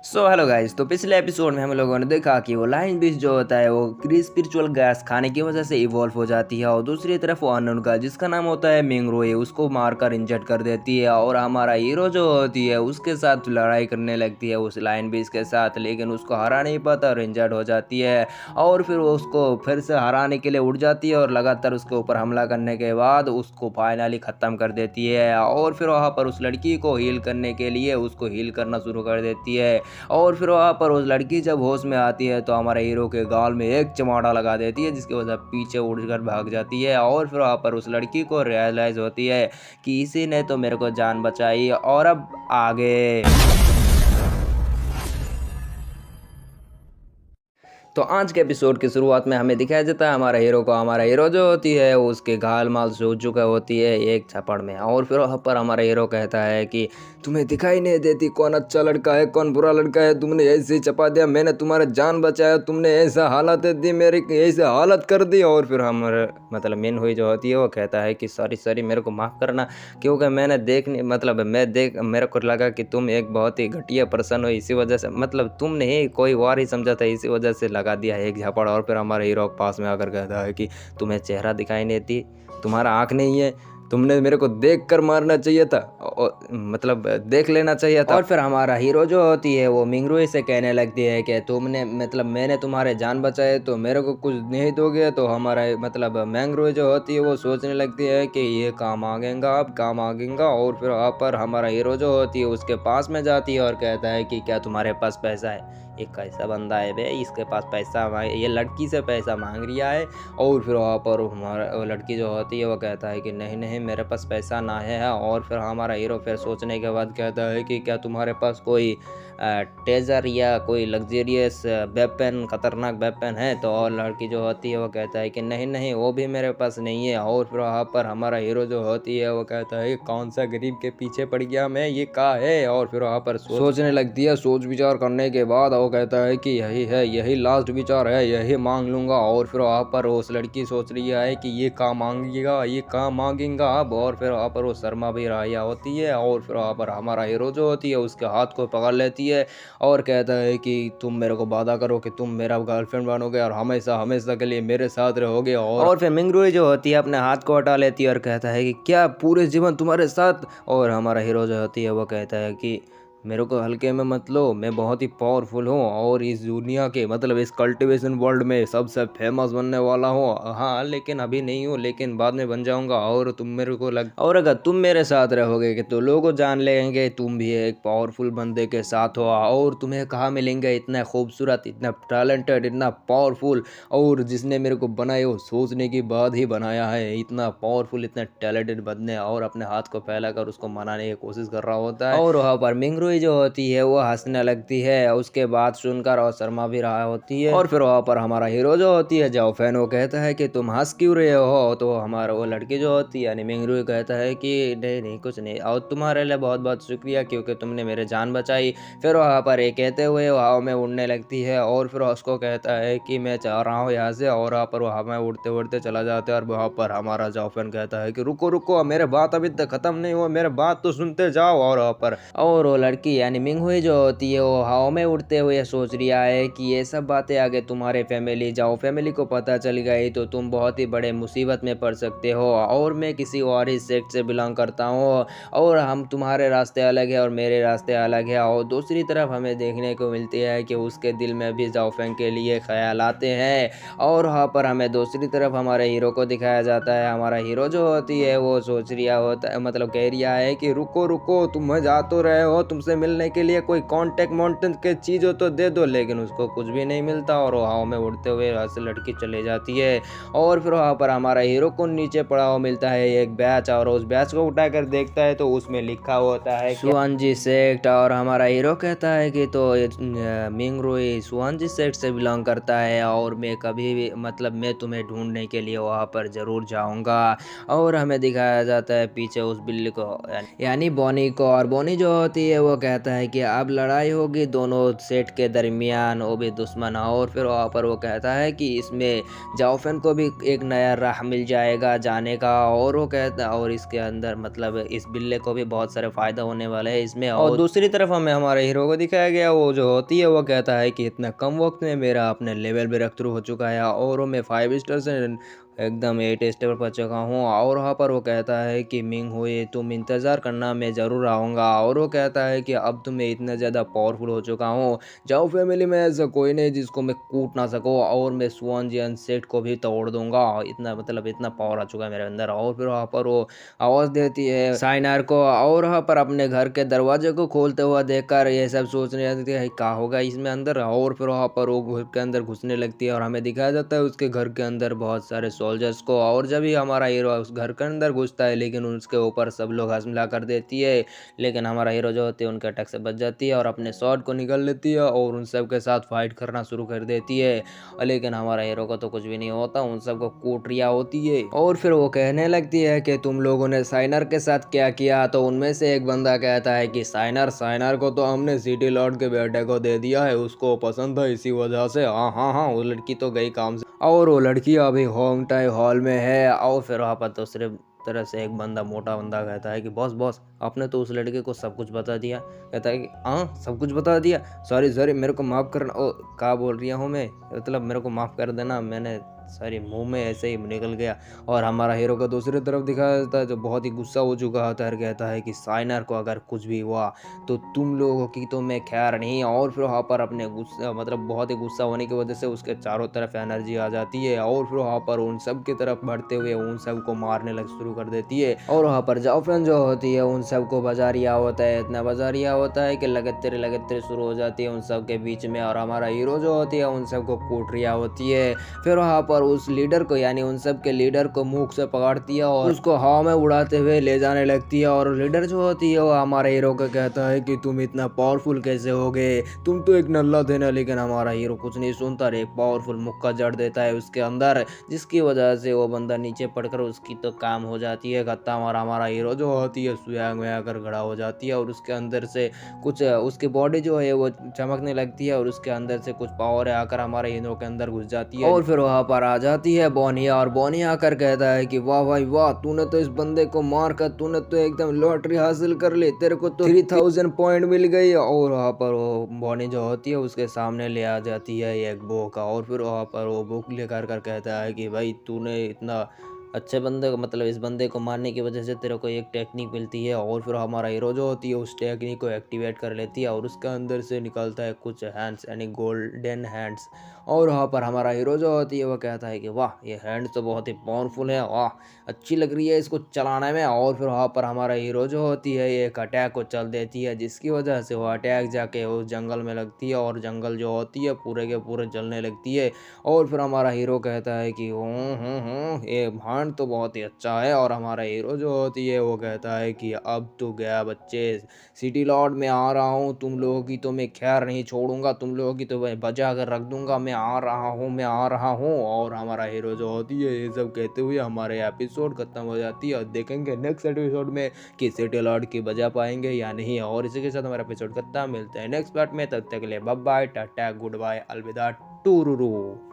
Hello guys. तो पिछले episode में हम लोगों ने देखा कि वो लाइन बीस जो होता है वो स्पिरिचुअल गैस खाने की वजह से इवॉल्व हो जाती है और दूसरी तरफ वो अननोन का जिसका नाम होता है मिंगरोए उसको मारकर इंजर्ड कर देती है और हमारा हीरो जो होती है उसके साथ लड़ाई करने लगती है उस लाइन बीस के साथ, लेकिन उसको हरा नहीं पाता और इंजर्ड हो जाती है। और फिर वो उसको फिर से हराने के लिए उठ जाती है और लगातार उसके ऊपर हमला करने के बाद उसको फाइनली ख़त्म कर देती है। और फिर वहाँ पर उस लड़की को हील करने के लिए उसको हील करना शुरू कर देती है। और फिर वहाँ पर उस लड़की जब होश में आती है तो हमारे हीरो के गाल में एक चमाड़ा लगा देती है जिसकी वजह पीछे उड़कर भाग जाती है। और फिर वहाँ पर उस लड़की को रियलाइज़ होती है कि इसी ने तो मेरे को जान बचाई। और अब आगे तो आज के एपिसोड की शुरुआत में हमें दिखाया जाता है हमारा हीरो जो होती है वो उसके घायल माल सूझ चुका होती है एक झपड़ में। और फिर वहाँ पर हमारा हीरो कहता है कि तुम्हें दिखाई नहीं देती कौन अच्छा लड़का है कौन बुरा लड़का है, तुमने ऐसे ही चपा दिया, मैंने तुम्हारा जान बचाया, तुमने ऐसा हालत दी, मेरी ऐसे हालत कर दी। और फिर हमारे मेन हुई जो होती है वो कहता है कि सॉरी सॉरी मेरे को माफ़ करना, क्योंकि मैंने मेरे को लगा कि तुम एक बहुत ही घटिया पर्सन हो, इसी वजह से तुम नहीं कोई और ही समझा था, इसी वजह से लगा दिया एक झापड़। और फिर हमारे हीरो के पास में आकर कहता है कि तुम्हें चेहरा दिखाई नहीं देती, तुम्हारा आँख नहीं है, तुमने मेरे को देख कर मारना चाहिए था, देख लेना चाहिए था। और फिर हमारा हीरो जो होती है वो मिंगरुई से कहने लगती है कि तुमने मैंने तुम्हारे जान बचाए तो मेरे को कुछ नहीं दोगे। तो हमारा मैंगरुई जो होती है वो सोचने लगती है कि ये काम आगेगा, अब काम आगेगा। और फिर वहाँ पर हमारा हीरो जो होती है उसके पास में जाती है और कहता है कि क्या तुम्हारे पास पैसा है? ये कैसा बंदा है बे, इसके पास पैसा ये लड़की से पैसा मांग रहा है। और फिर वहाँ पर हमारा वो लड़की जो होती है वो कहता है कि नहीं नहीं मेरे पास पैसा ना है। और फिर हमारा हीरो फिर सोचने के बाद कहता है कि क्या तुम्हारे पास कोई टेजर या कोई लग्जरियस वेपन, खतरनाक वेपन है? तो और लड़की जो होती है वो कहता है कि नहीं नहीं वो भी मेरे पास नहीं है। और फिर वहाँ पर हमारा हीरो जो होती है वो कहता है कौन सा गरीब के पीछे पड़ गया मैं, ये क्या है? और फिर वहाँ पर सोचने लगती है। सोच विचार करने के बाद वो कहता है कि यही है, यही लास्ट विचार है, यही मांग लूंगा। और फिर वहाँ पर उस लड़की सोच रही है कि ये काम मांगेगा, ये काम मांगेगा अब। और फिर वहाँ पर वो शर्मा भी राया होती है। और फिर वहाँ पर हमारा हीरो जो होती है उसके हाथ को पकड़ लेती है और कहता है कि तुम मेरे को वादा करो कि तुम मेरा गर्लफ्रेंड बनोगे और हमेशा हमेशा के लिए मेरे साथ रहोगे। और फिर मिंगरुई जो होती है अपने हाथ को हटा लेती है और कहता है कि क्या पूरे जीवन तुम्हारे साथ? और हमारा हीरो जो होती है वो कहता है कि मेरे को हल्के में मत लो, मैं बहुत ही पावरफुल हूँ और इस दुनिया के इस कल्टीवेशन वर्ल्ड में सबसे फेमस बनने वाला हूँ। हाँ लेकिन अभी नहीं हूँ, लेकिन बाद में बन जाऊँगा। और तुम मेरे को और अगर तुम मेरे साथ रहोगे कि तो लोग जान लेंगे तुम भी एक पावरफुल बंदे के साथ हो। और तुम्हें कहाँ मिलेंगे इतना खूबसूरत, इतना टैलेंटेड, इतना पावरफुल, और जिसने मेरे को बनाए वो सोचने की बाद ही बनाया है, इतना पावरफुल इतना टैलेंटेड बंदे। और अपने हाथ को फैलाकर उसको मनाने की कोशिश कर रहा होता है। और वहाँ पर मिंगरुई जो होती है वो हंसने लगती है उसके बाद सुनकर, और शर्मा भी रहा होती है। और फिर वहाँ पर हमारा हीरो जो होती है जाओ फैन वो कहता है कि तुम हंस क्यों रहे हो? तो हमारा वो लड़की जो होती है यानी मिंगरुई कहता है कि नहीं नहीं कुछ नहीं, और तुम्हारे लिए बहुत बहुत शुक्रिया क्योंकि तुमने मेरे जान बचाई। फिर वहाँ पर ये कहते हुए हवा में उड़ने लगती है और फिर उसको कहता है कि मैं चाह रहा हूँ यहाँ से। और वहाँ पर वो हवा में उड़ते उड़ते चला जाता है। और वहाँ पर हमारा जाओफेन कहता है कि रुको रुको, मेरे बात अभी तक खत्म नहीं हुआ, मेरे बात तो सुनते जाओ। और वहाँ पर और वो लड़की यानी मिंगहुई जो होती है वो हवा में उड़ते हुए सोच रहा है कि ये सब बातें आगे तुम्हारे फैमिली को पता चल गई तो तुम बहुत ही बड़े मुसीबत में पड़ सकते हो। और मैं किसी और ही सेक्ट से बिलोंग करता हूँ और हम तुम्हारे रास्ते अलग है और मेरे रास्ते अलग है। और दूसरी तरफ हमें देखने को मिलती है कि उसके दिल में भी जाओफेंग के लिए ख्याल आते हैं। और वहाँ पर हमें दूसरी तरफ हमारे हीरो को दिखाया जाता है। हमारा हीरो जो होती है वो सोच रहा होता है, कह रहा है कि रुको रुको, तुम जा तो रहे हो, तुमसे मिलने के लिए कोई कांटेक्ट माउंटेन के चीज़ हो तो दे दो, लेकिन उसको कुछ भी नहीं मिलता। और वो हवा में उड़ते हुए वहाँ से लड़की चली जाती है। और फिर वहाँ पर हमारा हीरो को नीचे पड़ा हुआ मिलता है एक बैच, और उस बैच को उठाकर देखता है तो उसमें लिखा होता है सुआनजी सेक्ट। और हमारा हीरो कहता है कि तो मिंगरुई सुआनजी सेक्ट से बिलोंग करता है और मैं कभी भी मैं तुम्हें ढूंढने के लिए वहाँ पर ज़रूर जाऊँगा। और हमें दिखाया जाता है पीछे उस बिल्ली को यानी बॉनी को, और बॉनी जो होती है वो कहता है कि अब लड़ाई होगी दोनों सेठ के दरमियान, वो भी दुश्मन। और फिर वहाँ पर वो कहता है कि इसमें जाओफेन को भी एक नया राह मिल जाएगा जाने का। और वो कहता है और इसके अंदर मतलब इस बिल्ले को भी बहुत सारे फ़ायदा होने वाले हैं इसमें। और दूसरी तरफ हमें हमारे हीरो को दिखाया गया, वो जो होती है वो कहता है कि इतना कम वक्त में मेरा अपने लेवल भी रख थ्रू हो चुका है और वो मैं 5 स्टार से एकदम 8 स्टेप पर चुका हूँ। और वहाँ पर वो कहता है कि मिंग हुई तुम इंतज़ार करना, मैं ज़रूर आऊँगा। और वो कहता है कि अब तो मैं इतना ज़्यादा पावरफुल हो चुका हूँ, जाओ फैमिली में ऐसा कोई नहीं जिसको मैं कूट ना सकूँ, और मैं स्वान जी सेट को भी तोड़ दूंगा। इतना मतलब इतना पावर आ चुका है मेरे अंदर। और फिर वहाँ पर वो आवाज़ देती है साइनार को, और वहाँ पर अपने घर के दरवाजे को खोलते हुआ देखकर ये सब सोचने लगती है क्या होगा इसमें अंदर। और फिर वहाँ पर वो घर के अंदर घुसने लगती है और हमें दिखाया जाता है उसके घर के अंदर बहुत सारे सोल्जर्स को। और जब ही हमारा हीरो उस घर के अंदर घुसता है लेकिन उसके ऊपर सब लोग हमला कर देती है, लेकिन हमारा हीरो जो होती है उनके अटैक से बच जाती है और अपने शॉट को निकल लेती है और उन सब के साथ फाइट करना शुरू कर देती है। लेकिन हमारा हीरो को तो कुछ भी नहीं होता, उन सबको कूट रिया होती है। और फिर वो कहने लगती है कि तुम लोगों ने साइनर के साथ क्या किया। तो उनमें से एक बंदा कहता है कि साइनर को तो हमने सिटी लॉर्ड के बेटे को दे दिया है, उसको पसंद है इसी वजह से। हाँ हाँ हाँ, वो लड़की तो गई काम से, और वो लड़की अभी होम टाइम हॉल में है। और फिर वहाँ पर दूसरे तरह से एक बंदा मोटा बंदा कहता है कि बॉस बॉस आपने तो उस लड़के को सब कुछ बता दिया। कहता है कि हाँ सब कुछ बता दिया, सॉरी मेरे को माफ़ करना। ओ क्या बोल रही हूँ मैं, मतलब मेरे को माफ़ कर देना, मैंने सॉरी मुंह में ऐसे ही निकल गया। और हमारा हीरो को दूसरी तरफ दिखाया जाता है जो बहुत ही गुस्सा हो चुका होता है, कहता है कि साइनर को अगर कुछ भी हुआ तो तुम लोगों की तो मैं खैर नहीं। और फिर वहाँ पर अपने गुस्सा मतलब बहुत ही गुस्सा होने की वजह से उसके चारों तरफ एनर्जी आ जाती है और फिर वहाँ पर उन सब की तरफ बढ़ते हुए उन सब को मारने लग शुरू कर देती है। और वहाँ पर जाओफेन जो होती है उन सबको बजा रिया होता है, इतना बजा रिया होता है कि लगातार शुरू हो जाती है उन सब के बीच में। और हमारा हीरो जो होती है उन सबको कूट रिया होती है। फिर वहाँ पर उस लीडर को यानी उन सब के लीडर को मुख से पकड़ती है और उसको हवा में उड़ाते हुए ले जाने लगती है। और लीडर जो होती है वो हमारे हीरो को कहता है कि तुम इतना पावरफुल कैसे हो गए, तुम तो एक नल्ला थे ना। लेकिन हमारा हीरो कुछ नहीं सुनता, एक पावरफुल मुक्का जड़ देता है उसके अंदर, जिसकी वजह से वो बंदा नीचे पड़कर उसकी तो काम हो जाती है खत्म। और हमारा हीरो जो होती है स्वयं में आकर खड़ा हो जाती है और उसके अंदर से कुछ उसकी बॉडी जो है वो चमकने लगती है और उसके अंदर से कुछ पावर आकर हमारे हीरो के अंदर घुस जाती है। और फिर वहाँ पर आ जाती है बोनिया, और बोनिया आकर कहता है कि वाह भाई वाह, तूने तो इस बंदे को मार कर तूने तो एकदम लॉटरी हासिल कर ली, तेरे को तो 3000 पॉइंट मिल गई। और वहाँ पर वो बोनी जो होती है उसके सामने ले आ जाती है एक बुक, और फिर वहाँ पर वो बुक लेकर कहता है कि भाई तूने इतना अच्छे बंदे को मतलब इस बंदे को मारने की वजह से तेरे को एक टेक्निक मिलती है। और फिर हमारा हीरो जो होती है उस टेक्निक को एक्टिवेट कर लेती है और उसके अंदर से निकलता है कुछ हैंड्स यानी गोल्डन हैंड्स। और वहाँ पर हमारा हीरो जो होती है वो कहता है कि वाह ये हैंड्स तो बहुत ही पावरफुल है, वाह अच्छी लग रही है इसको चलाने में। और फिर वहाँ पर हमारा हीरो जो होती है एक अटैक को चल देती है, जिसकी वजह से वो अटैक जाके उस जंगल में लगती है और जंगल जो होती है पूरे के पूरे जलने लगती है। और फिर हमारा हीरो कहता है कि ये भांड तो बहुत ही अच्छा है। और हमारा हीरो जो होती है वो कहता है कि अब तो गया बच्चे, सिटी लॉर्ड में आ रहा हूँ, तुम लोगों की तो मैं खैर नहीं छोड़ूंगा, तुम लोगों की तो मैं बचा कर रख दूंगा, मैं आ रहा हूँ मैं आ रहा हूँ। और हमारा हीरो जो होती है ये सब कहते हुए हमारे एपिसोड खत्म हो जाती है और देखेंगे नेक्स्ट एपिसोड में कि सिटी लॉर्ड की बजा पाएंगे या नहीं। और इसी के साथ हमारा एपिसोड खत्म, मिलते हैं नेक्स्ट पार्ट में, तब तक के लिए bye bye tata goodbye अलविदा टूरूरू।